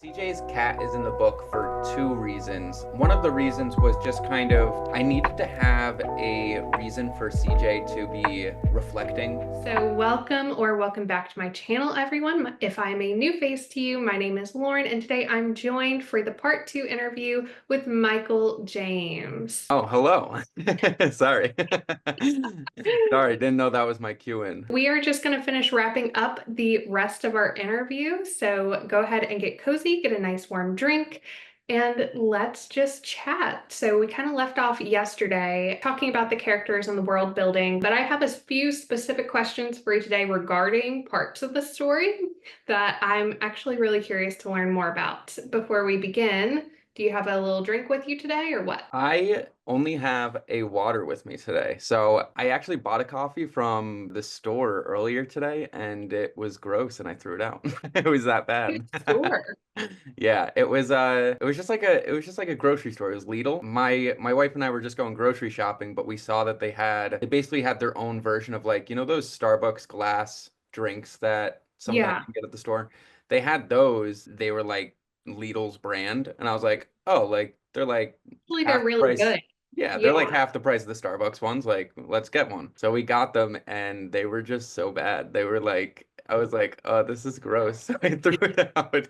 CJ's cat is in the book for two reasons. One of the reasons was just kind of, I needed to have a reason for CJ to be reflecting. So welcome back to my channel, everyone. If I'm a new face to you, my name is Lauren, and today I'm joined for the part 2 interview with Michael Jaymes. Oh, hello. Sorry. Sorry, didn't know that was my cue in. We are just going to finish wrapping up the rest of our interview, so go ahead and get cozy, get a nice warm drink, and let's just chat. So we kind of left off yesterday talking about the characters and the world building, but I have a few specific questions for you today regarding parts of the story that I'm actually really curious to learn more about. Before we begin, do you have a little drink with you today or what? I only have a water with me today. So I actually bought a coffee from the store earlier today and it was gross and I threw it out. It was that bad. Sure. Yeah, it was just like a grocery store. It was Lidl. My wife and I were just going grocery shopping, but we saw that they basically had their own version of like, those Starbucks glass drinks that sometimes Yeah. you can get at the store. They had those. They were like Lidl's brand, and I was like, "Oh, like they're like Actually, they're half the really price." good. Yeah, they're like Yeah. half the price of the Starbucks ones. Like, let's get one. So we got them and they were just so bad. They were like, I was like, oh, this is gross. So I threw it out.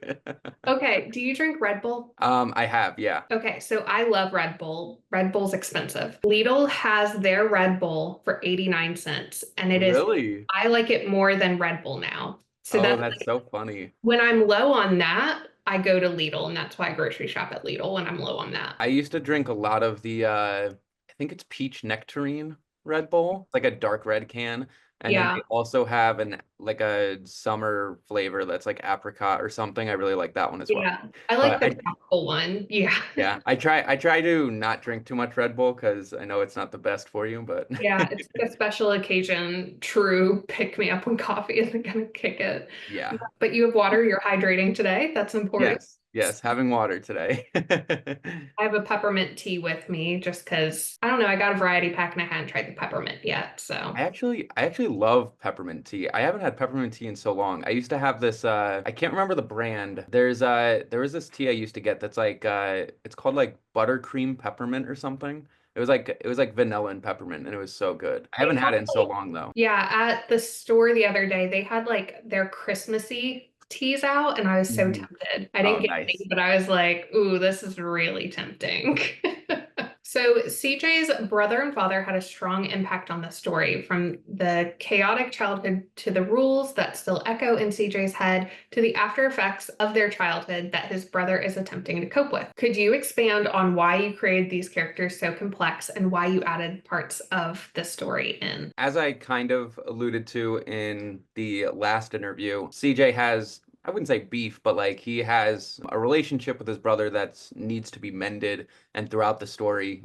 Okay, do you drink Red Bull? I have, yeah. Okay, so I love Red Bull. Red Bull's expensive. Lidl has their Red Bull for 89 cents, and Really? I like it more than Red Bull now. So Oh, that's that's like, so funny. when I'm low on that, I go to Lidl, and that's why I grocery shop at Lidl when I'm low on that. I used to drink a lot of I think it's peach nectarine Red Bull. It's like a dark red can. And then Yeah, they also have like a summer flavor that's like apricot or something. I really like that one as well. yeah. I like But the tropical one. Yeah. yeah, I try to not drink too much Red Bull because I know it's not the best for you, but Yeah, it's like a special occasion, true pick me up when coffee isn't gonna kick it. yeah. But you have water, you're hydrating today. That's important. Yes. Yes, having water today. I have a peppermint tea with me just because I don't know, I got a variety pack and I hadn't tried the peppermint yet. So I actually love peppermint tea. I haven't had peppermint tea in so long. I used to have this I can't remember the brand. There was this tea I used to get that's like it's called like buttercream peppermint or something. It was like vanilla and peppermint and it was so good. I they haven't had had it in so like, long though. yeah, at the store the other day, they had like their Christmassy teas out and I was so Mhm. tempted. I Oh, didn't get any, nice. but I was like, ooh, this is really tempting. So CJ's brother and father had a strong impact on the story, from the chaotic childhood to the rules that still echo in CJ's head to the after effects of their childhood that his brother is attempting to cope with. Could you expand on why you created these characters so complex and why you added parts of the story in? As I kind of alluded to in the last interview, CJ has, I wouldn't say beef, but like he has a relationship with his brother that needs to be mended. And throughout the story,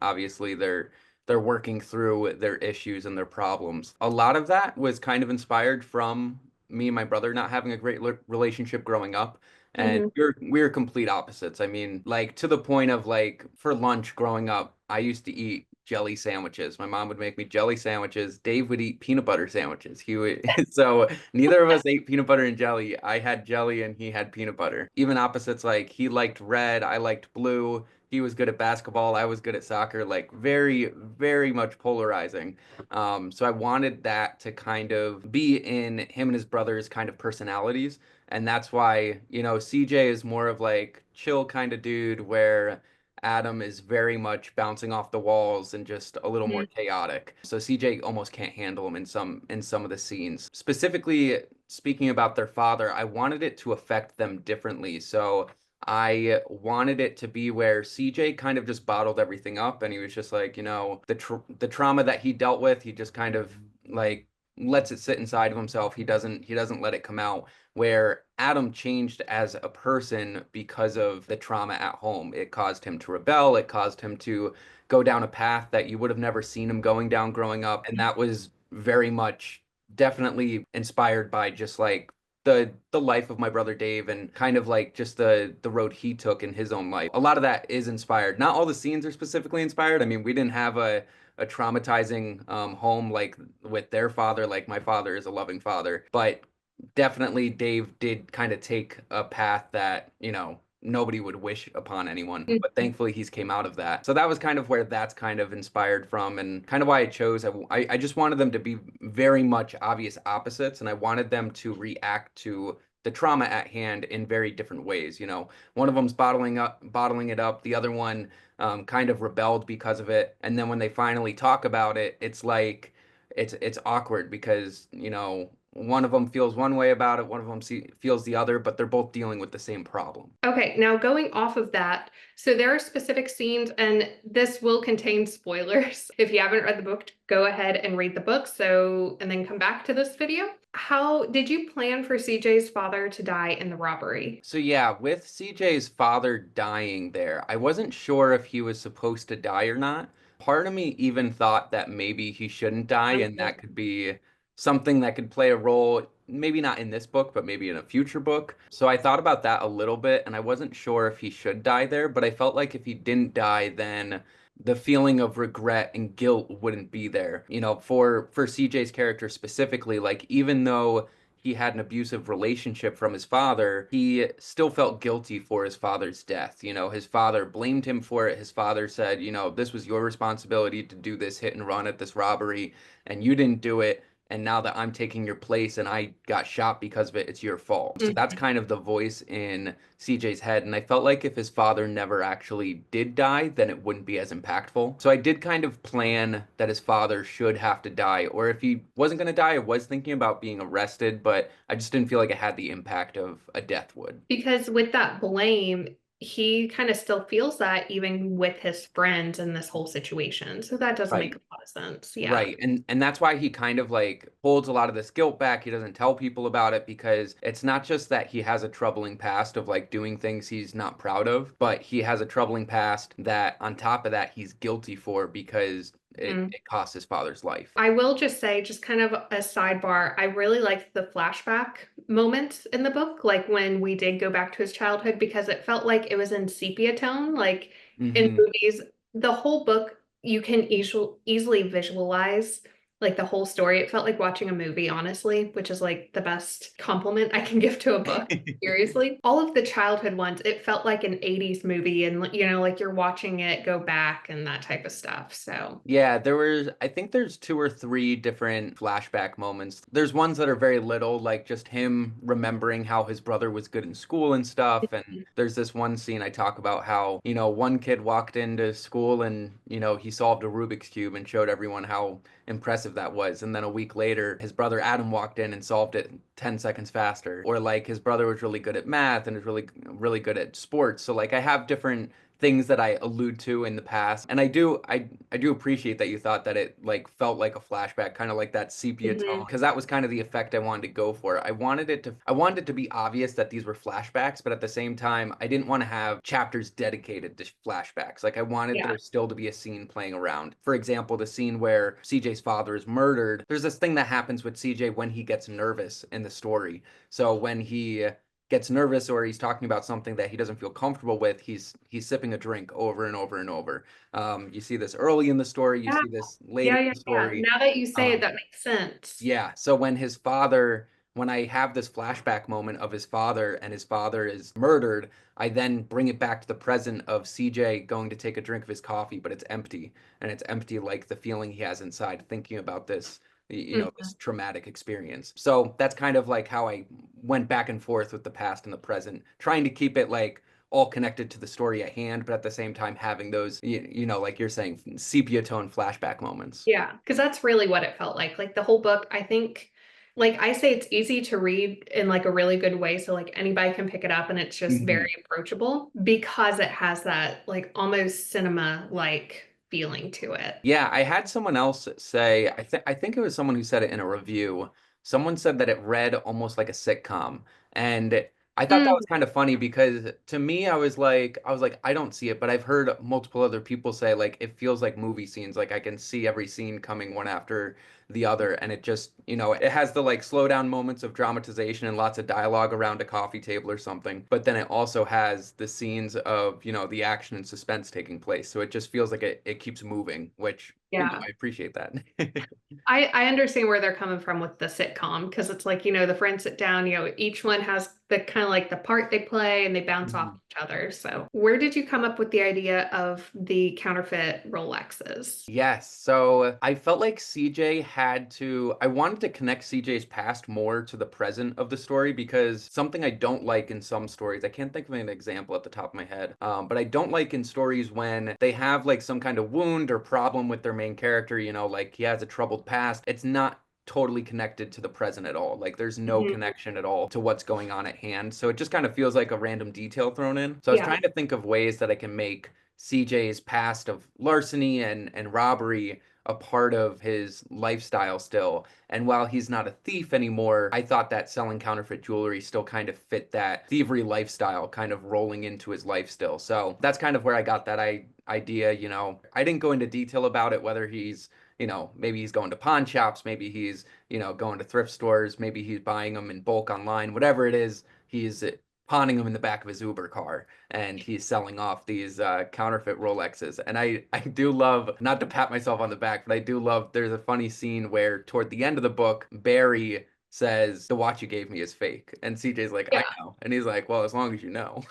obviously they're working through their issues and their problems. A lot of that was kind of inspired from me and my brother not having a great relationship growing up. And Mhm. we're complete opposites. I mean, like to the point of like for lunch growing up, I used to eat jelly sandwiches. My mom would make me jelly sandwiches. Dave would eat peanut butter sandwiches. He would so neither of us ate peanut butter and jelly. I had jelly and he had peanut butter. Even opposites, like he liked red, I liked blue. He was good at basketball, I was good at soccer, like very, very much polarizing. So I wanted that to kind of be in him and his brother's kind of personalities. And that's why, CJ is more of like chill kind of dude where Adam is very much bouncing off the walls and just a little more Mhm. chaotic. So CJ almost can't handle him in some of the scenes. Specifically speaking about their father, I wanted it to affect them differently. So I wanted it to be where CJ kind of just bottled everything up and he was just like, the trauma that he dealt with, he just kind of like lets it sit inside of himself. He doesn't let it come out. Where Adam changed as a person because of the trauma at home. It caused him to rebel, it caused him to go down a path that you would have never seen him going down growing up. And that was very much definitely inspired by just like the life of my brother Dave and kind of like just the road he took in his own life. A lot of that is inspired. Not all the scenes are specifically inspired. I mean, we didn't have a traumatizing home like with their father, like my father is a loving father. But definitely Dave did kind of take a path that, nobody would wish upon anyone, but Mhm. thankfully he's came out of that. So that was kind of where that's kind of inspired from, and kind of why I chose. I just wanted them to be very much obvious opposites, and I wanted them to react to the trauma at hand in very different ways. One of them's bottling it up. The other one kind of rebelled because of it, and then when they finally talk about it, it's like it's awkward because one of them feels one way about it, one of them feels the other, but they're both dealing with the same problem. Okay, now going off of that, so there are specific scenes, and this will contain spoilers. If you haven't read the book, go ahead and read the book, and then come back to this video. How did you plan for CJ's father to die in the robbery? So yeah, with CJ's father dying there, I wasn't sure if he was supposed to die or not. Part of me even thought that maybe he shouldn't die, and that could be something that could play a role, maybe not in this book, but maybe in a future book. So I thought about that a little bit, and I wasn't sure if he should die there, but I felt like if he didn't die, then the feeling of regret and guilt wouldn't be there. For CJ's character specifically, like even though he had an abusive relationship from his father, he still felt guilty for his father's death. His father blamed him for it. His father said, this was your responsibility to do this hit and run at this robbery, and you didn't do it. And now that I'm taking your place and I got shot because of it, it's your fault. So that's Mhm. kind of the voice in CJ's head. And I felt like if his father never actually did die, then it wouldn't be as impactful. So I did kind of plan that his father should have to die. Or if he wasn't going to die, I was thinking about being arrested, but I just didn't feel like it had the impact of a death would. Because with that blame, he kind of still feels that even with his friends in this whole situation. So that does make Right. a lot of sense. Yeah. Right. And that's why he kind of like holds a lot of this guilt back. He doesn't tell people about it because it's not just that he has a troubling past of like doing things he's not proud of, but he has a troubling past that on top of that he's guilty for because Mhm. it cost his father's life. I will just say, just kind of a sidebar, I really liked the flashback moments in the book, like when we did go back to his childhood, because it felt like it was in sepia tone. Like in Hmm. movies, the whole book, you can easily visualize like the whole story. It felt like watching a movie, honestly, which is like the best compliment I can give to a book. Seriously. All of the childhood ones, it felt like an 80s movie and like you're watching it go back and that type of stuff. So, Yeah, I think there's two or three different flashback moments. There's ones that are very little, like just him remembering how his brother was good in school and stuff. And there's this one scene I talk about how, one kid walked into school and, he solved a Rubik's Cube and showed everyone how impressive that was. And then a week later, his brother Adam walked in and solved it 10 seconds faster. Or like his brother was really good at math and is really, really good at sports. So like I have different things that I allude to in the past. And I do appreciate that you thought that it like felt like a flashback, kind of like that sepia tone, mhm. because that was kind of the effect I wanted to go for. I wanted it to be obvious that these were flashbacks, but at the same time, I didn't want to have chapters dedicated to flashbacks. Like I wanted Yeah. there still to be a scene playing around. For example, the scene where CJ's father is murdered. There's this thing that happens with CJ when he gets nervous in the story. So when he gets nervous or he's talking about something that he doesn't feel comfortable with, he's sipping a drink over and over and over. You see this early in the story, you Yeah. see this late Yeah, in yeah, the yeah. story. Now that you say it, Um, that makes sense. yeah, so when I have this flashback moment of his father and his father is murdered, I then bring it back to the present of CJ going to take a drink of his coffee, but it's empty. And it's empty like the feeling he has inside thinking about this Mhm. traumatic experience. So that's kind of like how I went back and forth with the past and the present, trying to keep it like all connected to the story at hand, but at the same time having those, like you're saying, sepia tone flashback moments. Yeah, because that's really what it felt like. Like the whole book, I think, like I say, it's easy to read in like a really good way. So like anybody can pick it up and it's just Mhm. very approachable because it has that like almost cinema-like feeling to it. Yeah, I had someone else say, I think it was someone who said it in a review. Someone said that it read almost like a sitcom. And I thought that Mm, was kind of funny because to me I was like I don't see it, but I've heard multiple other people say like it feels like movie scenes, like I can see every scene coming one after the other. And it just, it has the like slow down moments of dramatization and lots of dialogue around a coffee table or something. But then it also has the scenes of, the action and suspense taking place. So it just feels like it keeps moving, which, Yeah. I appreciate that. I understand where they're coming from with the sitcom because it's like, the friends sit down, each one has the kind of like the part they play and they bounce off Mhm. each other. So, where did you come up with the idea of the counterfeit Rolexes? Yes, so I felt like CJ I wanted to connect CJ's past more to the present of the story because something I don't like in some stories, I can't think of an example at the top of my head, but I don't like in stories when they have like some kind of wound or problem with their main character, like he has a troubled past. It's not totally connected to the present at all. Like there's no Mhm. connection at all to what's going on at hand. So it just kind of feels like a random detail thrown in. So I was Yeah. trying to think of ways that I can make CJ's past of larceny and robbery a part of his lifestyle still. And while he's not a thief anymore, I thought that selling counterfeit jewelry still kind of fit that thievery lifestyle kind of rolling into his life still. So that's kind of where I got that idea. I didn't go into detail about it, whether he's maybe he's going to pawn shops, maybe he's, going to thrift stores, maybe he's buying them in bulk online, whatever it is, he's pawning them in the back of his Uber car and he's selling off these counterfeit Rolexes. And I do love, not to pat myself on the back, but I do love, there's a funny scene where toward the end of the book, Barry says, the watch you gave me is fake. And CJ's like, I Yeah. know. And he's like, well, as long as you know.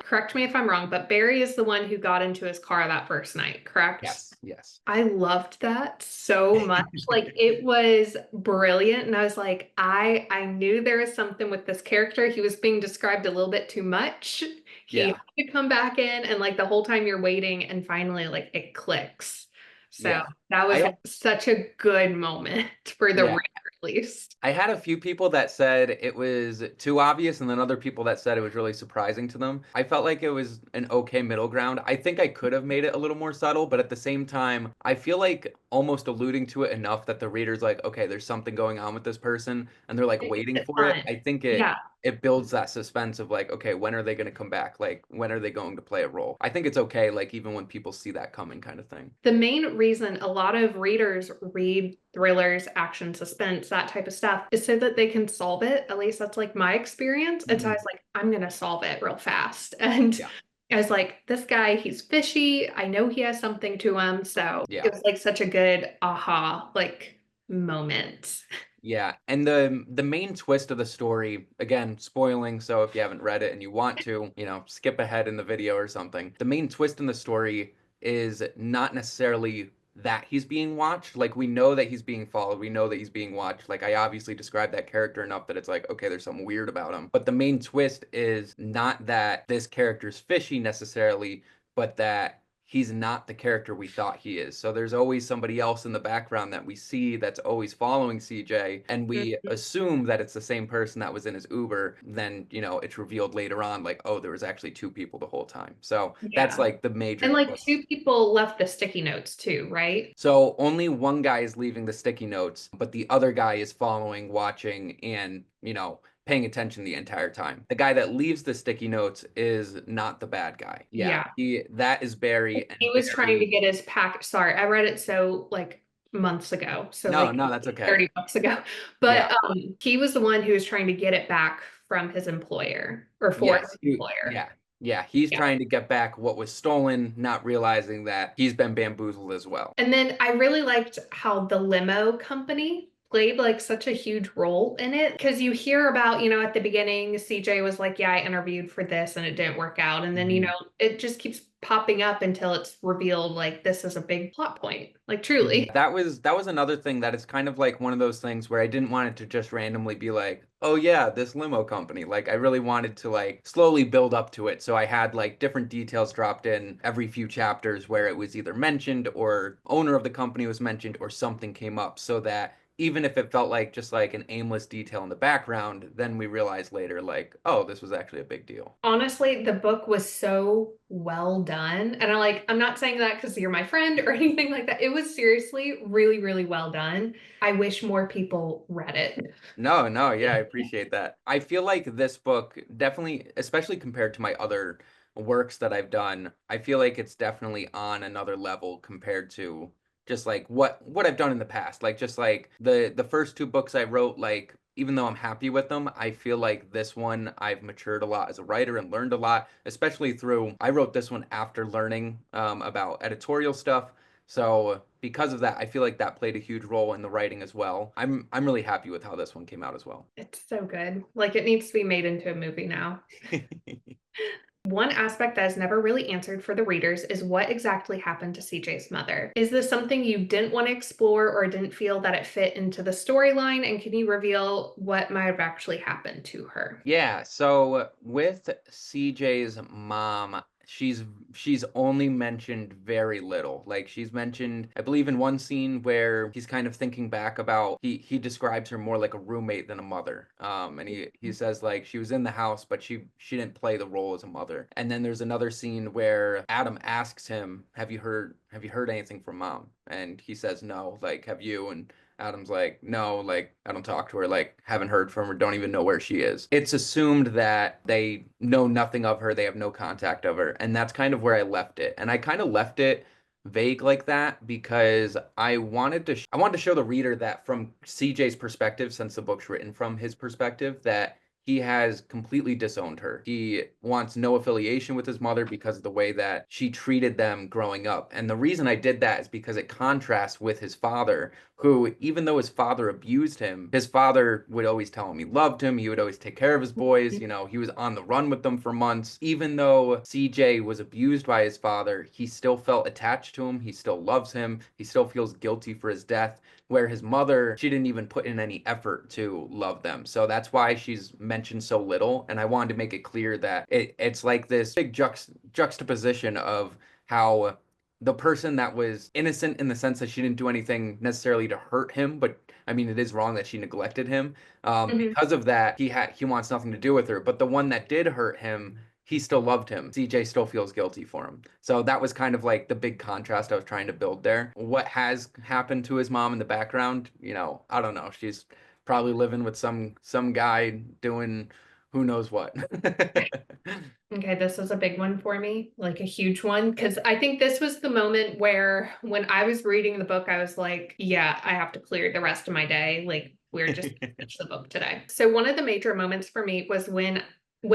Correct me if I'm wrong, but Barry is the one who got into his car that first night, correct? Yes, yes. I loved that so much. Like it was brilliant. And I was like, I knew there was something with this character. He was being described a little bit too much. He had Yeah, to come back in and like the whole time you're waiting and finally like it clicks. So yeah. that was I such a good moment for the yeah. reader at least. I had a few people that said it was too obvious, and then other people that said it was really surprising to them. I felt like it was an okay middle ground. I think I could have made it a little more subtle, but at the same time, I feel like almost alluding to it enough that the reader's like, okay, there's something going on with this person, and they're like It makes waiting it for it. fun. I think Yeah. it builds that suspense of like, okay, when are they going to come back? Like, when are they going to play a role? I think it's okay, like even when people see that coming, kind of thing. The main reason a lot of readers read thrillers, action, suspense, that type of stuff is so that they can solve it. At least that's like my experience. And so I Mhm. was like, I'm going to solve it real fast. And Yeah, I was like, this guy, he's fishy. I know he has something to him. So yeah. it was like such a good aha, like moment. Yeah, and the main twist of the story, again, spoiling, so if you haven't read it and you want to, skip ahead in the video or something. The main twist in the story is not necessarily that he's being watched. Like we know that he's being followed, we know that he's being watched. Like I obviously described that character enough that it's like, okay, there's something weird about him. But the main twist is not that this character's fishy necessarily, but that he's not the character we thought he is. So there's always somebody else in the background that we see that's always following CJ, and we Mhm. assume that it's the same person that was in his Uber. Then, it's revealed later on, like, oh, there was actually two people the whole time. So that's Yeah. like the major And like twist. two people left the sticky notes too, right? So only one guy is leaving the sticky notes, but the other guy is following, watching, and, paying attention the entire time. The guy that leaves the sticky notes is not the bad guy. Yeah, Yeah. that is Barry, He and was trying to Barry. get his pack. Sorry, I read it so like months ago. So No, like no, that's okay. 30 bucks ago. Yeah. But he was the one who was trying to get it back from his employer or for Yes. his employer. Yeah. Yeah. He's Yeah. trying to get back what was stolen, not realizing that he's been bamboozled as well. And then I really liked how the limo company played like such a huge role in it because you hear about, at the beginning, CJ was like, yeah, I interviewed for this and it didn't work out. And then, Mhm. it just keeps popping up until it's revealed like this is a big plot point, like truly. That was another thing that is kind of like one of those things where I didn't want it to just randomly be like, oh yeah, this limo company. Like I really wanted to like slowly build up to it. So I had like different details dropped in every few chapters where it was either mentioned or owner of the company was mentioned or something came up so that even if it felt like just like an aimless detail in the background, then we realized later like, oh, this was actually a big deal. Honestly, the book was so well done. And I'm not saying that because you're my friend or anything like that. It was seriously really, really well done. I wish more people read it. No, no, yeah, I appreciate that. I feel like this book definitely, especially compared to my other works that I've done, I feel like it's definitely on another level compared to just like what I've done in the past. Like just like the first two books I wrote, like even though I'm happy with them, I feel like this one I've matured a lot as a writer and learned a lot, especially through I wrote this one after learning about editorial stuff. So because of that, I feel like that played a huge role in the writing as well. I'm really happy with how this one came out as well. It's so good. Like it needs to be made into a movie now. One aspect that is never really answered for the readers is what exactly happened to CJ's mother. Is this something you didn't want to explore or didn't feel that it fit into the storyline? And can you reveal what might have actually happened to her? Yeah, so with CJ's mom, she's only mentioned very little. Like she's mentioned, I believe in one scene where he's kind of thinking back about he describes her more like a roommate than a mother. And he says like she was in the house, but she didn't play the role as a mother. And then there's another scene where Adam asks him, have you heard anything from mom? And he says no, like have you? And Adam's like, no, like, I don't talk to her, like, haven't heard from her, don't even know where she is. It's assumed that they know nothing of her, they have no contact of her, and that's kind of where I left it. And I kind of left it vague like that because I wanted to show the reader that from CJ's perspective, since the book's written from his perspective, that he has completely disowned her. He wants no affiliation with his mother because of the way that she treated them growing up. And the reason I did that is because it contrasts with his father, who, even though his father abused him, his father would always tell him he loved him. He would always take care of his boys. You know, he was on the run with them for months. Even though CJ was abused by his father, he still felt attached to him. He still loves him. He still feels guilty for his death. Where his mother, she didn't even put in any effort to love them. So that's why she's mentioned so little. And I wanted to make it clear that it's like this big juxtaposition of how the person that was innocent in the sense that she didn't do anything necessarily to hurt him, but I mean, it is wrong that she neglected him. Mhm. Because of that, he wants nothing to do with her. But the one that did hurt him, he still loved him. CJ still feels guilty for him. So that was kind of like the big contrast I was trying to build there. What has happened to his mom in the background, I don't know. She's probably living with some guy doing who knows what. Okay, this was a big one for me, like a huge one, because I think this was the moment where when I was reading the book, I was like, yeah, I have to clear the rest of my day. Like, we're just gonna finish the book today. So one of the major moments for me was when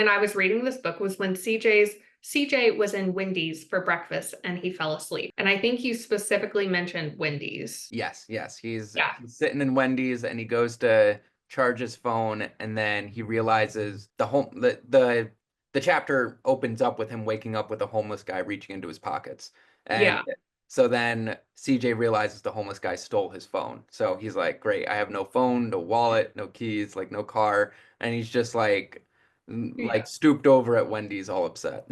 I was reading this book was when CJ was in Wendy's for breakfast and he fell asleep. And I think you specifically mentioned Wendy's. Yes, yes. Yeah. He's sitting in Wendy's and he goes to charge his phone and then he realizes the chapter opens up with him waking up with a homeless guy reaching into his pockets. And Yeah. so then CJ realizes the homeless guy stole his phone. So he's like, "Great, I have no phone, no wallet, no keys, like no car." And he's just like Yeah. stooped over at Wendy's all upset.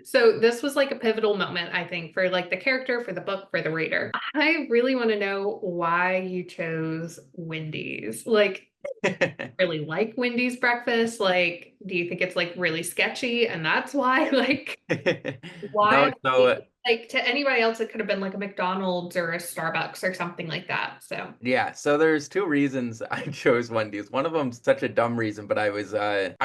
So this was like a pivotal moment, I think, for like the character, for the book, for the reader. I really want to know why you chose Wendy's. Like, really like Wendy's breakfast? Like, do you think it's like really sketchy and that's why? Like, No, why? so Like to anybody else, it could have been like a McDonald's or a Starbucks or something like that. So yeah, so there's two reasons I chose Wendy's. One of them's such a dumb reason, but I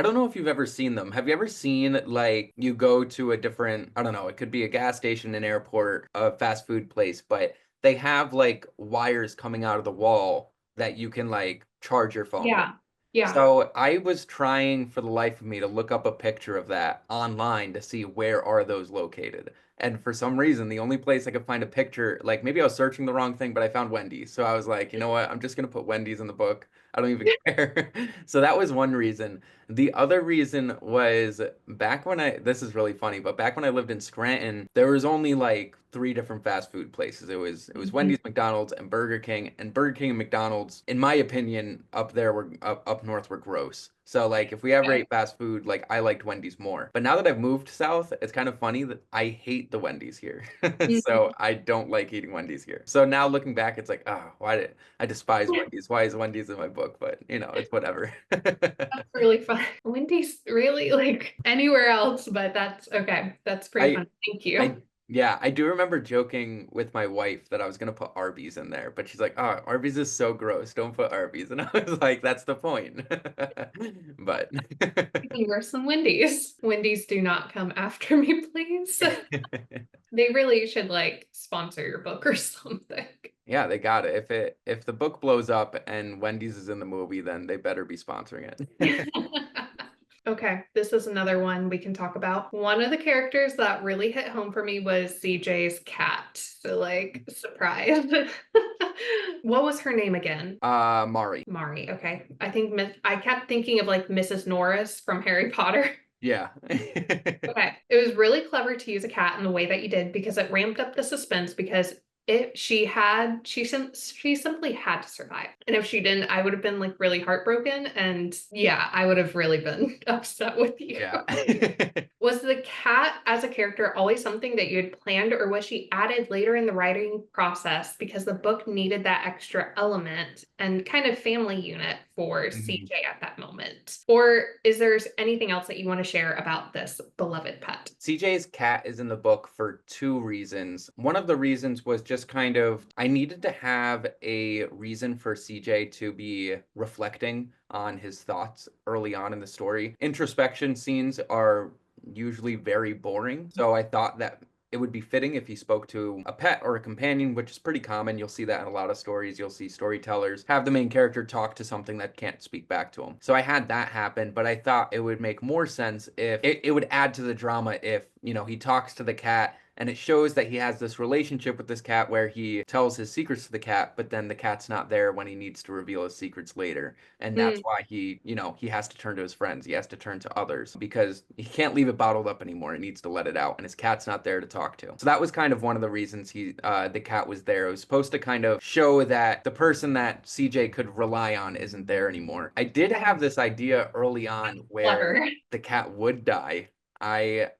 don't know if you've ever seen them. Have you ever seen like you go to a different, I don't know, it could be a gas station, an airport, a fast food place, but they have like wires coming out of the wall that you can like charge your phone with. yeah, yeah, So I was trying for the life of me to look up a picture of that online to see where are those located. And for some reason, the only place I could find a picture, like maybe I was searching the wrong thing, but I found Wendy's. So I was like, you know what? I'm just gonna put Wendy's in the book. I don't even care. So that was one reason. The other reason was this is really funny, but back when I lived in Scranton, there was only like three different fast food places. It was Mhm. Wendy's, McDonald's, and Burger King. And Burger King and McDonald's, in my opinion, up there were up north were gross. So like if we ever Okay. ate fast food, like I liked Wendy's more. But now that I've moved south, it's kind of funny that I hate the Wendy's here. So Mhm. I don't like eating Wendy's here. So now looking back, it's like, oh, why did I despise Wendy's? Why is Wendy's in my book? But it's whatever. That's really fun. Wendy's really like anywhere else, but that's okay. That's pretty I fun. Thank I you. yeah, I do remember joking with my wife that I was gonna put Arby's in there, but she's like, "Oh, Arby's is so gross. Don't put Arby's." And I was like, "That's the point." But Even worse than Wendy's. Wendy's do not come after me, please. They really should like sponsor your book or something. Yeah, they got it. If the book blows up and Wendy's is in the movie, then they better be sponsoring it. Okay, this is another one we can talk about. One of the characters that really hit home for me was CJ's cat. So, like, surprise. What was her name again? Mari. Mari. Okay. I think I kept thinking of like Mrs. Norris from Harry Potter. Yeah. Okay. It was really clever to use a cat in the way that you did because it ramped up the suspense because she simply had to survive. And if she didn't, I would have been like really heartbroken and yeah, I would have really been upset with you. Yeah. Was the cat as a character always something that you had planned, or was she added later in the writing process because the book needed that extra element and kind of family unit for Mhm. CJ at that moment? Or is there anything else that you want to share about this beloved pet? CJ's cat is in the book for two reasons. One of the reasons was just kind of I needed to have a reason for CJ to be reflecting on his thoughts early on in the story. Introspection scenes are usually very boring, so I thought that it would be fitting if he spoke to a pet or a companion, which is pretty common. You'll see that in a lot of stories. You'll see storytellers have the main character talk to something that can't speak back to him. So I had that happen, but I thought it would make more sense if it would add to the drama if, he talks to the cat and it shows that he has this relationship with this cat where he tells his secrets to the cat, but then the cat's not there when he needs to reveal his secrets later. And that's Mm, why he has to turn to his friends. He has to turn to others because he can't leave it bottled up anymore. He needs to let it out, and his cat's not there to talk to. So that was kind of one of the reasons the cat was there. It was supposed to kind of show that the person that CJ could rely on isn't there anymore. I did have this idea early on where clever. the cat would die. I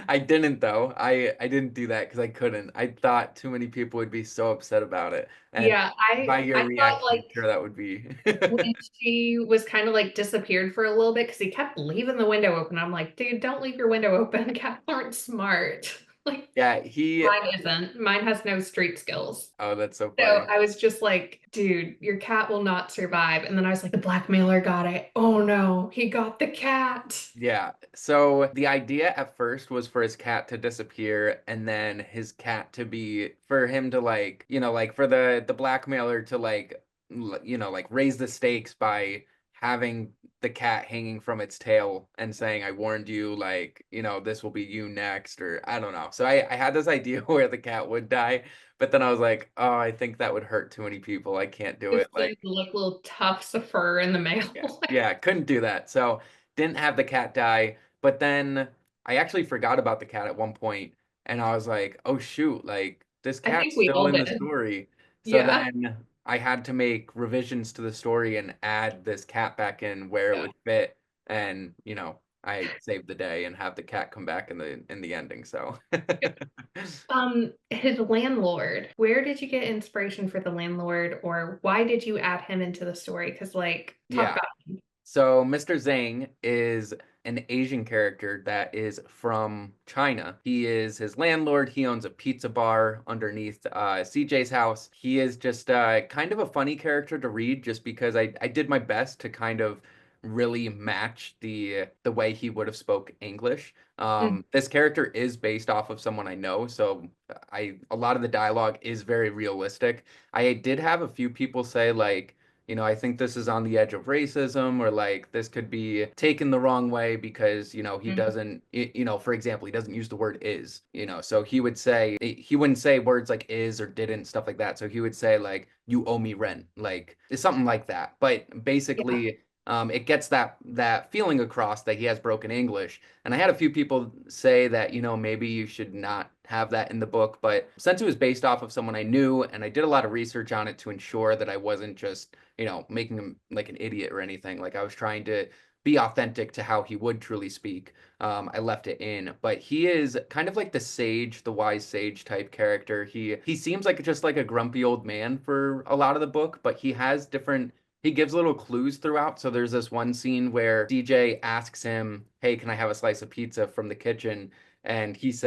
I didn't though. I didn't do that because I couldn't. I thought too many people would be so upset about it. And Yeah, by I your I thought reaction, like I'm sure that would be. when she was kind of like disappeared for a little bit because he kept leaving the window open. I'm like, dude, don't leave your window open. Cats aren't smart. Like Yeah, mine isn't. Mine has no street skills. oh, that's so So funny. I was just like, dude, your cat will not survive. And then I was like, the blackmailer got it. Oh no, he got the cat. Yeah. So the idea at first was for his cat to disappear and then his cat to be for him to like, like for the blackmailer to like like raise the stakes by having the cat hanging from its tail and saying, I warned you, like, this will be you next, or I don't know. So I had this idea where the cat would die, but then I was like, oh, I think that would hurt too many people. I can't do it. Just Like, leave like little tufts of fur in the yeah, mail. yeah, couldn't do that. So didn't have the cat die, but then I actually forgot about the cat at one point, and I was like, oh shoot, like this I cat's think we still all in the did. story. So Yeah. then I had to make revisions to the story and add this cat back in where it Yeah. would fit, and I saved the day and have the cat come back in the ending. So His landlord. Where did you get inspiration for the landlord, or why did you add him into the story? Because, like, talk yeah. about. So Mr. Zhang is an Asian character that is from China. He is his landlord. He owns a pizza bar underneath CJ's house. He is just kind of a funny character to read just because I did my best to kind of really match the way he would have spoke English. Mm, This character is based off of someone I know, so a lot of the dialogue is very realistic. I did have a few people say like I think this is on the edge of racism, or like this could be taken the wrong way because, he mm, doesn't, for example, he doesn't use the word is, so he wouldn't say words like is or didn't, stuff like that. So he would say like, you owe me rent, like it's something like that. But yeah. basically, it gets that feeling across that he has broken English. And I had a few people say that, maybe you should not have that in the book. But since it was based off of someone I knew and I did a lot of research on it to ensure that I wasn't just making him like an idiot or anything. Like I was trying to be authentic to how he would truly speak. I left it in, but he is kind of like the sage, the wise sage type character. He seems like just like a grumpy old man for a lot of the book, but he has different. He gives little clues throughout. So there's this one scene where DJ asks him, "Hey, can I have a slice of pizza from the kitchen?" And he's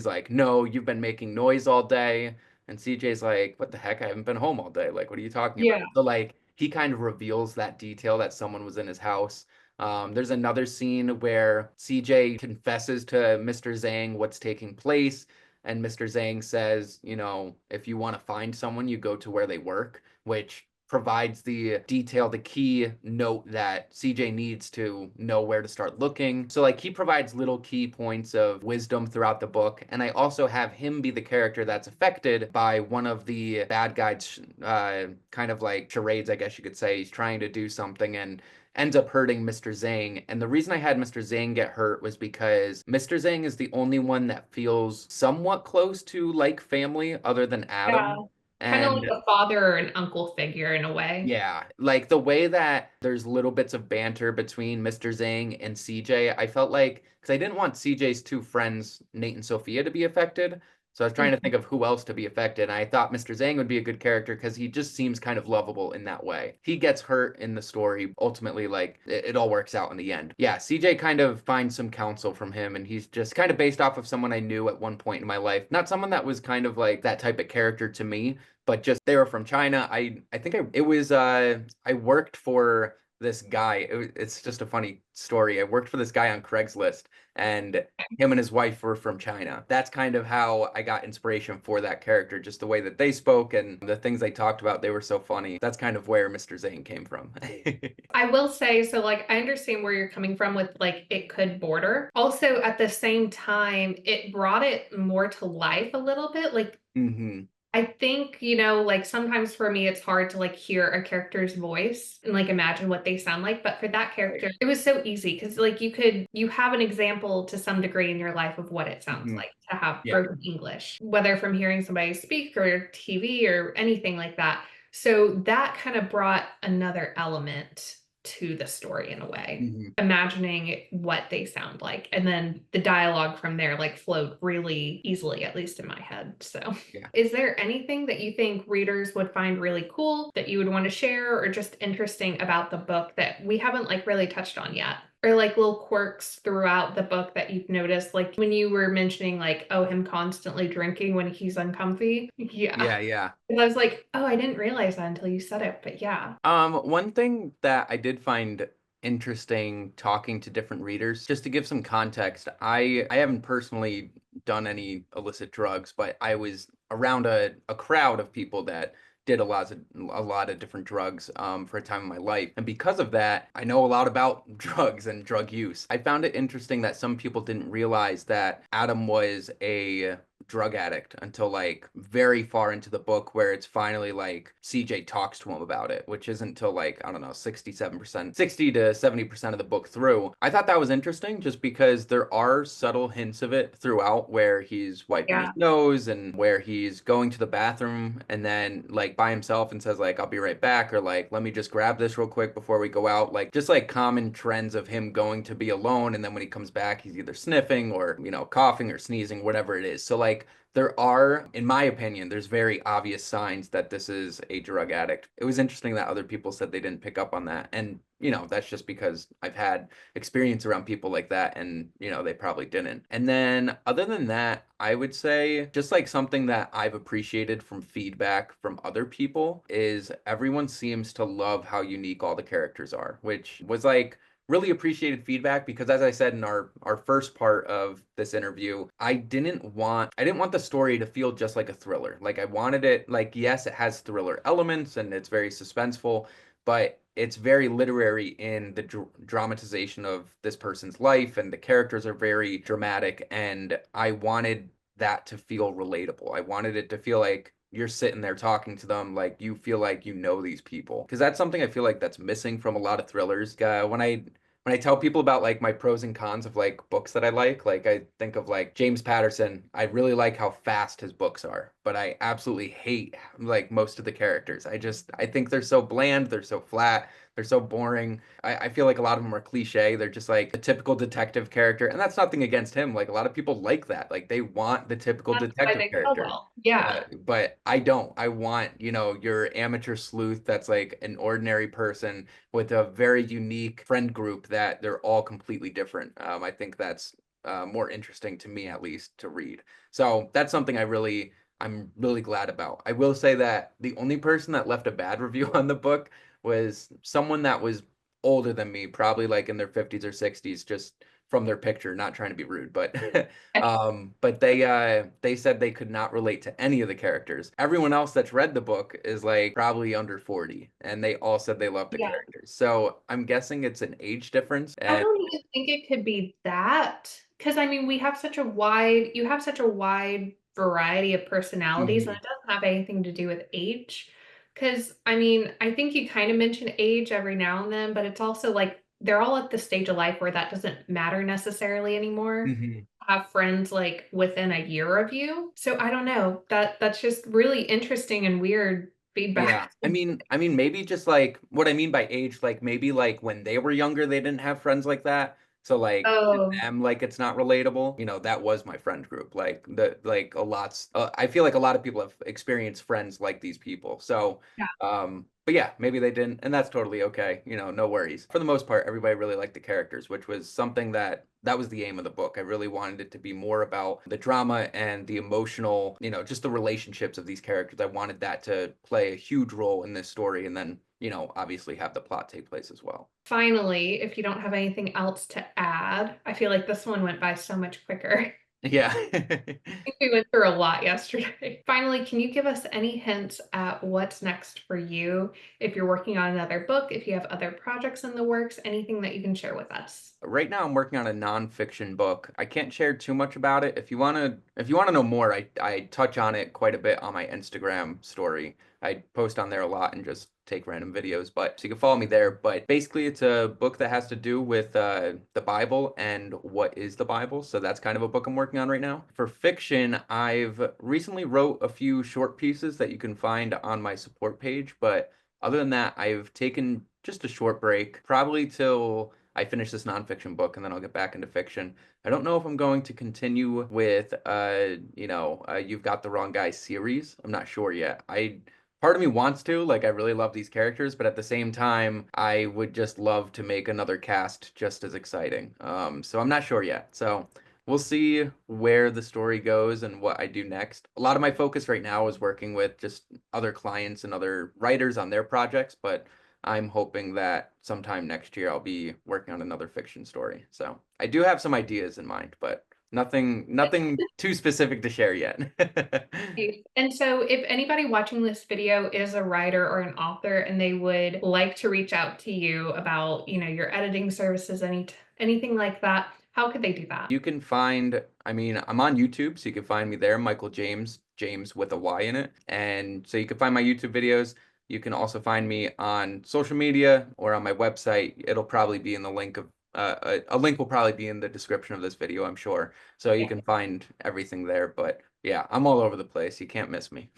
like, "No, you've been making noise all day." And CJ's like, what the heck? I haven't been home all day. Like, what are you talking about? Yeah. So like he kind of reveals that detail that someone was in his house. There's another scene where CJ confesses to Mr. Zhang what's taking place, and Mr. Zhang says, you know, if you want to find someone, you go to where they work, which provides the detail, the key note that CJ needs to know where to start looking. So, like, he provides little key points of wisdom throughout the book. And I also have him be the character that's affected by one of the bad guys, kind of like charades, I guess you could say. He's trying to do something and ends up hurting Mr. Zhang. And the reason I had Mr. Zhang get hurt was because Mr. Zhang is the only one that feels somewhat close to like family other than Yeah. Adam. Kind of like And a father or an uncle figure in a way. yeah, like the way that there's little bits of banter between Mr. Zhang and CJ, I felt like, because I didn't want CJ's two friends, Nate and Sophia, to be affected. So I was trying to think of who else to be affected. And I thought Mr. Zhang would be a good character because he just seems kind of lovable in that way. He gets hurt in the story. Ultimately, like it all works out in the end. Yeah, CJ kind of finds some counsel from him, and he's just kind of based off of someone I knew at one point in my life. Not someone that was kind of like that type of character to me, but just they were from China. I think it was I worked for this guy. It's just a funny story. I worked for this guy on Craigslist, and him and his wife were from China. That's kind of how I got inspiration for that character, just the way that they spoke and the things they talked about. They were so funny. That's kind of where Mr. Zane came from. I will say, so like I understand where you're coming from with like it could border. Also, at the same time, it brought it more to life a little bit. Like Hmm. I think, like sometimes for me, it's hard to like hear a character's voice and like imagine what they sound like. But for that Right. character, it was so easy because like you have an example to some degree in your life of what it sounds Hmm. like to have Yeah. broken English, whether from hearing somebody speak or TV or anything like that. So that kind of brought another element to the story in a way, Hmm. imagining what they sound like. And then the dialogue from there like flowed really easily, at least in my head. So Yeah. is there anything that you think readers would find really cool that you would want to share or just interesting about the book that we haven't like really touched on yet? Or like little quirks throughout the book that you've noticed, like when you were mentioning like, oh, him constantly drinking when he's uncomfy. Yeah. Yeah. Yeah. And I was like, oh, I didn't realize that until you said it. But yeah. One thing that I did find interesting talking to different readers, just to give some context, I haven't personally done any illicit drugs, but I was around a crowd of people that did a lot of different drugs for a time in my life. And because of that, I know a lot about drugs and drug use. I found it interesting that some people didn't realize that Adam was a drug addict until like very far into the book where it's finally like CJ talks to him about it, which isn't until like, I don't know, 67%, 60 to 70% of the book through. I thought that was interesting just because there are subtle hints of it throughout where he's wiping his Yeah. nose and where he's going to the bathroom and then like by himself and says like, I'll be right back, or like, let me just grab this real quick before we go out. Like just like common trends of him going to be alone. And then when he comes back, he's either sniffing or, coughing or sneezing, whatever it is. So like, there are, in my opinion, there's very obvious signs that this is a drug addict. It was interesting that other people said they didn't pick up on that. And, that's just because I've had experience around people like that and, they probably didn't. And then other than that, I would say just like something that I've appreciated from feedback from other people is everyone seems to love how unique all the characters are, which was like really appreciated feedback because as I said in our first part of this interview, I didn't want the story to feel just like a thriller. Like I wanted it like yes, it has thriller elements and it's very suspenseful, but it's very literary in the dramatization of this person's life and the characters are very dramatic and I wanted that to feel relatable. I wanted it to feel like you're sitting there talking to them like you feel like you know these people because that's something I feel like that's missing from a lot of thrillers. When I tell people about like my pros and cons of like books that I like I think of like James Patterson. I really like how fast his books are, but I absolutely hate like most of the characters. I think they're so bland, they're so flat, they're so boring. I feel like a lot of them are cliche. They're just like a typical detective character, and that's nothing against him. Like a lot of people like that. Like they want the typical That's why detective they sell character. well. Yeah. But I don't. I want, your amateur sleuth that's like an ordinary person with a very unique friend group that they're all completely different. I think that's more interesting to me, at least, to read. So that's something I'm really glad about. I will say that the only person that left a bad review on the book was someone that was older than me, probably like in their 50s or 60s, just from their picture, not trying to be rude, but but they said they could not relate to any of the characters. Everyone else that's read the book is like probably under 40, and they all said they loved the Yeah. characters. So I'm guessing it's an age difference. I And don't even think it could be that, because I mean, we have such a wide you have such a wide variety of personalities, and Mhm. it doesn't have anything to do with age. Because I mean, I think you kind of mention age every now and then, but it's also like they're all at the stage of life where that doesn't matter necessarily anymore. Mhm. Have friends like within a year of you. So I don't know. That's just really interesting and weird Yeah. feedback. I mean, maybe just like what I mean by age, like maybe like when they were younger, they didn't have friends like that. So like to Oh, them, like it's not relatable. That was my friend group. Like like a lot's, I feel like a lot of people have experienced friends like these people. So, yeah. but yeah, maybe they didn't, and that's totally okay. No worries. For the most part, everybody really liked the characters, which was something that was the aim of the book. I really wanted it to be more about the drama and the emotional, just the relationships of these characters. I wanted that to play a huge role in this story, and then, obviously have the plot take place as well. Finally, if you don't have anything else to add, I feel like this one went by so much quicker. Yeah. Think we went through a lot yesterday. Finally, can you give us any hints at what's next for you? If you're working on another book, if you have other projects in the works, anything that you can share with us? Right now I'm working on a nonfiction book. I can't share too much about it. If you wanna know more, I touch on it quite a bit on my Instagram story. I post on there a lot and just take random videos, but so you can follow me there. But basically it's a book that has to do with the Bible and what is the Bible. So that's kind of a book I'm working on right now. For fiction, I've recently wrote a few short pieces that you can find on my support page, but other than that, I've taken just a short break, probably till I finish this nonfiction book, and then I'll get back into fiction. I don't know if I'm going to continue with You've Got the Wrong Guy series. I'm not sure yet. Part of me wants to, like I really love these characters, but at the same time, I would just love to make another cast just as exciting. So I'm not sure yet. So we'll see where the story goes and what I do next. A lot of my focus right now is working with just other clients and other writers on their projects, but I'm hoping that sometime next year I'll be working on another fiction story. So I do have some ideas in mind, but nothing too specific to share yet. Nice. And so if anybody watching this video is a writer or an author and they would like to reach out to you about, your editing services, anything like that, how could they do that? You can find, I mean, I'm on YouTube, so you can find me there, Michael Jaymes, James with a Y in it. And so you can find my YouTube videos. You can also find me on social media or on my website. It'll probably be in the link of a link will probably be in the description of this video, I'm sure. So you can find everything there. But yeah, I'm all over the place. You can't miss me.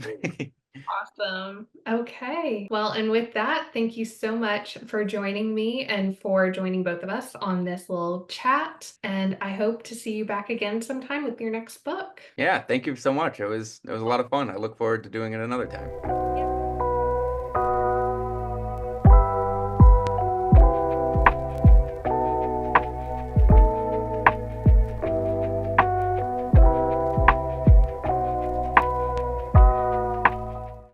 Awesome. Okay. Well, and with that, thank you so much for joining me and for joining both of us on this little chat. And I hope to see you back again sometime with your next book. Yeah, thank you so much. It was a lot of fun. I look forward to doing it another time.